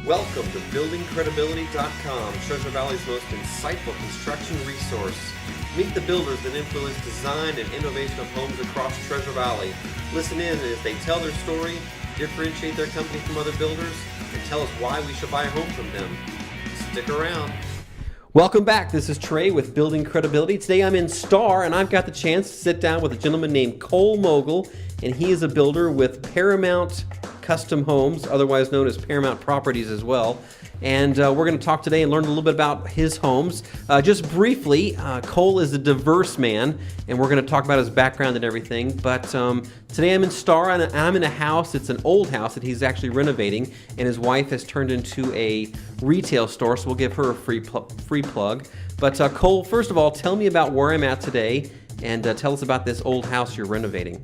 Welcome to BuildingCredibility.com, Treasure Valley's most insightful construction resource. Meet the builders that influence design and innovation of homes across Treasure Valley. Listen in as they tell their story, differentiate their company from other builders, and tell us why we should buy a home from them. Stick around. Welcome back. This is Trey with Building Credibility. Today I'm in Star, and I've got the chance to sit down with a gentleman named Kole Mogel, and he is a builder with Paramount Custom Homes, otherwise known as Paramount Properties as well. And we're going to talk today and learn a little bit about his homes. Just briefly, Kole is a diverse man, and we're going to talk about his background and everything. But today I'm in Star, and I'm in a house. It's an old house that he's actually renovating, and his wife has turned into a retail store, so we'll give her a free plug. But Kole, first of all, tell me about where I'm at today, and tell us about this old house you're renovating.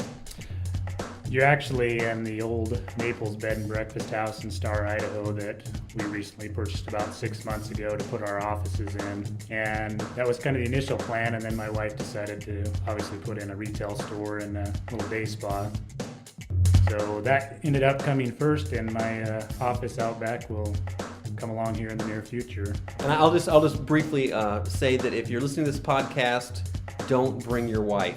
You're actually in the old Naples bed and breakfast house in Star, Idaho that we recently purchased about 6 months ago to put our offices in. And that was kind of the initial plan, and then my wife decided to obviously put in a retail store and a little day spa. So that ended up coming first, and my office out back will come along here in the near future. And I'll just briefly say that if you're listening to this podcast, don't bring your wife.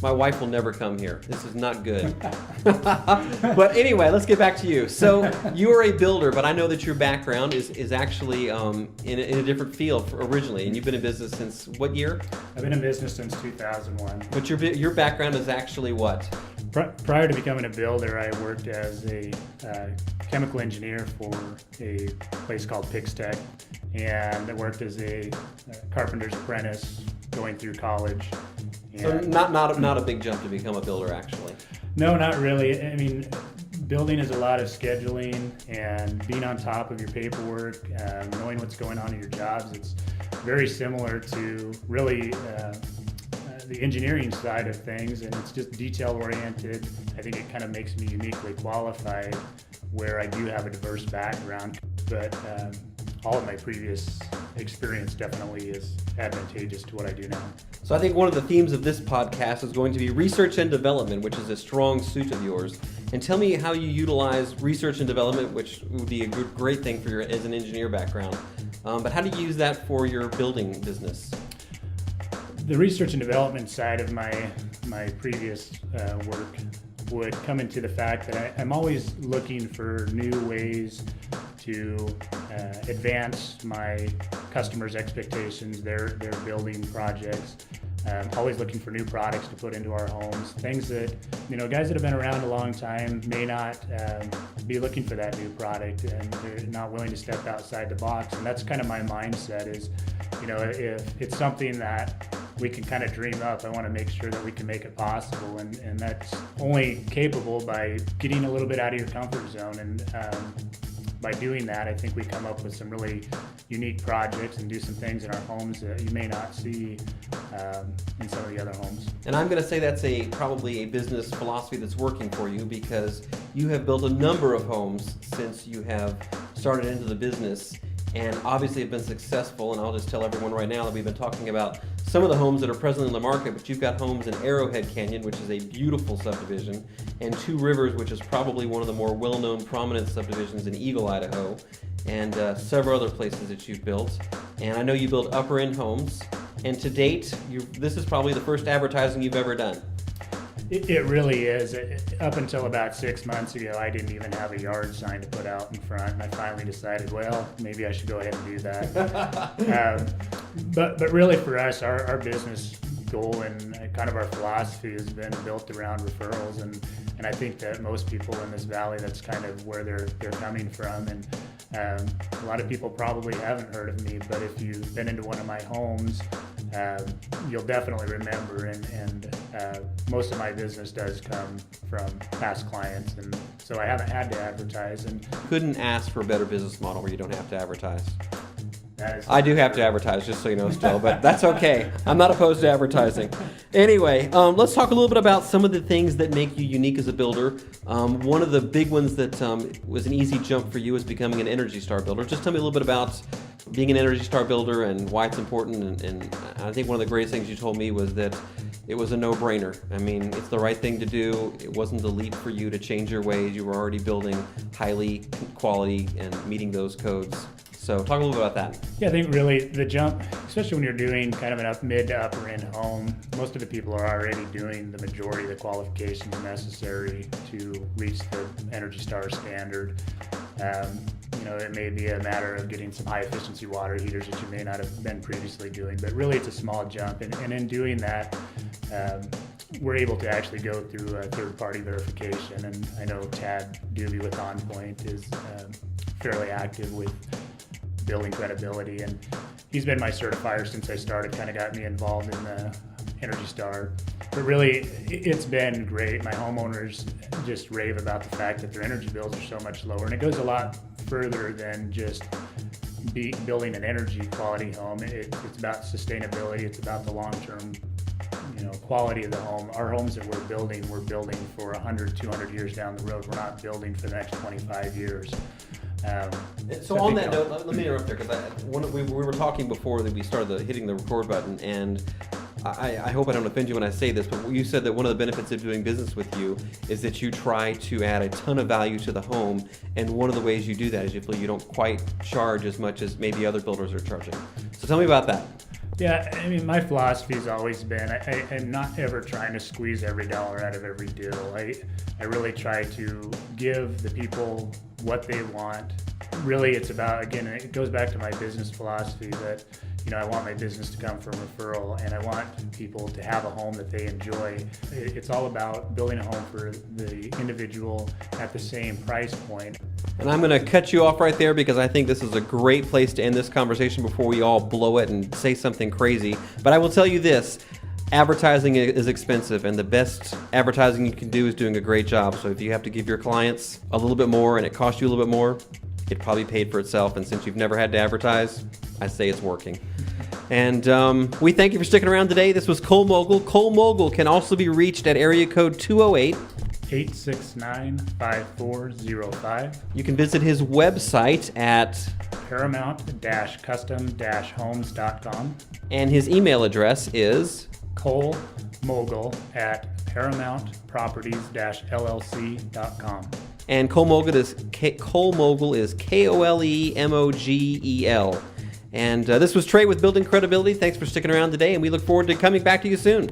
My wife will never come here. This is not good. But anyway, let's get back to you. So you are a builder, but I know that your background is actually in a different field originally, and you've been in business since what year? I've been in business since 2001. But your background is actually what? Prior to becoming a builder, I worked as a chemical engineer for a place called Pixtech, and I worked as a carpenter's apprentice going through college. So not a big jump to become a builder, actually. No, not really. I mean, building is a lot of scheduling and being on top of your paperwork, knowing what's going on in your jobs. It's very similar to really the engineering side of things, and it's just detail-oriented. I think it kind of makes me uniquely qualified where I do have a diverse background, but all of my previous experience definitely is advantageous to what I do now. So I think one of the themes of this podcast is going to be research and development, which is a strong suit of yours. And tell me how you utilize research and development, which would be a great thing for as an engineer background. But how do you use that for your building business? The research and development side of my previous work would come into the fact that I'm always looking for new ways to advance my customers' expectations, their building projects. Always looking for new products to put into our homes, things that, guys that have been around a long time may not be looking for that new product, and they're not willing to step outside the box. And that's kind of my mindset is, if it's something that we can kind of dream up, I want to make sure that we can make it possible, and that's only capable by getting a little bit out of your comfort zone. And by doing that, I think we come up with some really unique projects and do some things in our homes that you may not see in some of the other homes. And I'm going to say that's probably a business philosophy that's working for you, because you have built a number of homes since you have started into the business, and obviously have been successful. And I'll just tell everyone right now that we've been talking about some of the homes that are presently in the market, but you've got homes in Arrowhead Canyon, which is a beautiful subdivision, and Two Rivers, which is probably one of the more well-known prominent subdivisions in Eagle, Idaho, and several other places that you've built. And I know you build upper-end homes, and to date, this is probably the first advertising you've ever done. It really is. Up until about 6 months ago, I didn't even have a yard sign to put out in front, and I finally decided, well, maybe I should go ahead and do that. But really for us, our business goal and kind of our philosophy has been built around referrals, and I think that most people in this valley, that's kind of where they're coming from. And a lot of people probably haven't heard of me, but if you've been into one of my homes, you'll definitely remember, and most of my business does come from past clients, and so I haven't had to advertise. And couldn't ask for a better business model where you don't have to advertise. That is I do have to advertise, just so you know, still, but that's okay. I'm not opposed to advertising. Anyway, let's talk a little bit about some of the things that make you unique as a builder. One of the big ones that was an easy jump for you is becoming an Energy Star builder. Just tell me a little bit about being an Energy Star builder and why it's important. And I think one of the greatest things you told me was that it was a no-brainer. I mean, it's the right thing to do. It wasn't a leap for you to change your ways. You were already building highly quality and meeting those codes. So talk a little bit about that. Yeah, I think really the jump, especially when you're doing kind of an mid to upper end home, most of the people are already doing the majority of the qualifications necessary to reach the Energy Star standard. It may be a matter of getting some high efficiency water heaters that you may not have been previously doing, but really it's a small jump. And in doing that, we're able to actually go through a third-party verification. And I know Tad Doobie with OnPoint is fairly active with building credibility, and he's been my certifier since I started, kind of got me involved in the Energy Star. But really, it's been great. My homeowners just rave about the fact that their energy bills are so much lower, and it goes a lot further than just building an energy quality home. It's about sustainability. It's about the long-term quality of the home. Our homes that we're building for 100, 200 years down the road. We're not building for the next 25 years. So on that note, let me interrupt there, because we were talking before that we started hitting the record button, and I hope I don't offend you when I say this, but you said that one of the benefits of doing business with you is that you try to add a ton of value to the home, and one of the ways you do that is you feel you don't quite charge as much as maybe other builders are charging. So tell me about that. Yeah, I mean, my philosophy has always been I'm not ever trying to squeeze every dollar out of every deal. I really try to give the people what they want. Really, it's about, again, it goes back to my business philosophy that, I want my business to come from referral, and I want people to have a home that they enjoy. It's all about building a home for the individual at the same price point. And I'm going to cut you off right there, because I think this is a great place to end this conversation before we all blow it and say something crazy. But I will tell you this. Advertising is expensive, and the best advertising you can do is doing a great job. So if you have to give your clients a little bit more and it costs you a little bit more, it probably paid for itself. And since you've never had to advertise, I say it's working. And we thank you for sticking around today. This was Kole Mogel. Kole Mogel can also be reached at area code 208-869-5405. You can visit his website at paramount-custom-homes.com. And his email address is Kole Mogel at paramountproperties-llc.com. And Kole Mogel is Kolemogel. And this was Trey with Building Credibility. Thanks for sticking around today, and we look forward to coming back to you soon.